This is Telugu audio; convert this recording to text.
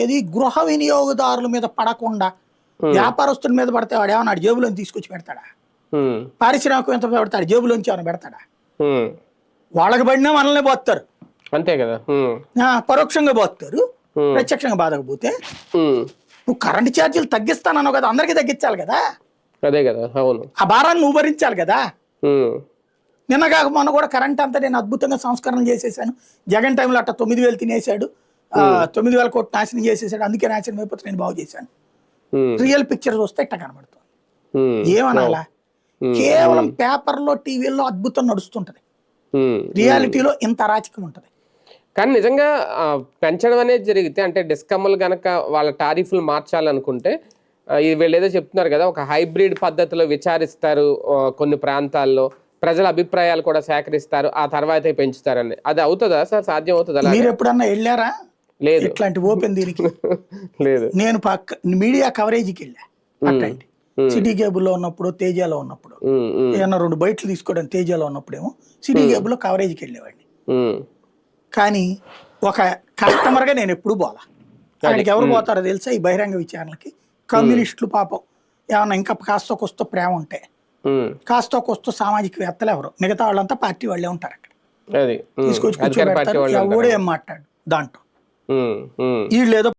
ఏది గృహ వినియోగదారుల మీద పడకుండా వ్యాపారస్తుల మీద పడితే వాడు ఏమన్నా జేబులో తీసుకొచ్చి పెడతాడా? పారిశ్రామికవేత్త పెడతాడు జేబులోంచి ఏమైనా పెడతాడా? వాళ్ళకి పడినా మనల్ని పోతారు, అంతే కదా. పరోక్షంగా పోతారు, ప్రత్యక్షంగా బాధకపోతే. నువ్వు కరెంటు ఛార్జీలు తగ్గిస్తానన్నావు కదా, అందరికీ తగ్గించాలి కదా. అదే కదా, అవును. ఆ భారాన్ని నువ్వు భరించాలి కదా. నిన్న కాక మొన్న కూడా కరెంట్ అంతా నేను అద్భుతంగా సంస్కరణ చేసేసాను. జగన్ టైంలో అట్ట 9,000 తినేశాడు, 9,000 కోట్లు నాశనం చేసేసాడు, అందుకే నాశనం అయిపోతే నేను బాగు చేశాను. రియల్ పిక్చర్ చూస్తే ఇట్ట కనబడుతుంది. ఏమనాలా? కేవలం పేపర్లో టీవీల్లో అద్భుతం నడుస్తుంటది, రియాలిటీలో ఇంత అరాచకం ఉంటది. కానీ నిజంగా పెంచడం అనేది జరిగితే, అంటే డిస్కమ్లు గనక వాళ్ళ టారిఫ్లు మార్చాలనుకుంటే, వీళ్ళు ఏదో చెప్తున్నారు కదా, ఒక హైబ్రిడ్ పద్ధతిలో విచారిస్తారు, కొన్ని ప్రాంతాల్లో ప్రజల అభిప్రాయాలు కూడా సేకరిస్తారు, ఆ తర్వాత పెంచుతారని. అది అవుతుందా సార్? సాధ్యం అవుతుందా? మీరు ఎప్పుడన్నా వెళ్ళారా? లేదు, ఇట్లాంటి ఓపెన్ దీనికి లేదు. నేను మీడియా కవరేజ్కి వెళ్ళా, అట్లాంటి సిటీ కేబుల్లో ఉన్నప్పుడు, తేజాలో ఉన్నప్పుడు, ఏమన్నా 2 బయటలు తీసుకోవడానికి తేజాలో ఉన్నప్పుడేమో సిటీ కేబుల్లో కవరేజ్కి వెళ్ళేవాడిని. కానీ ఒక కస్టమర్గా నేను ఎప్పుడు పోలా. అక్కడికి ఎవరు పోతారో తెలుసా? ఈ బహిరంగ విచారణలకి కమ్యూనిస్టులు. పాపం ఏమన్నా ఇంకా కాస్త కొస్తో ప్రేమ ఉంటే, కాస్త కొస్తో సామాజికవేత్తలు ఎవరు, మిగతా వాళ్ళంతా పార్టీ వాళ్ళే ఉంటారు అక్కడ. తీసుకొచ్చి కూర్చోబెడతారు, ఎవడో ఏం మాట్లాడు దాంట్లో. వీళ్ళు ఏదో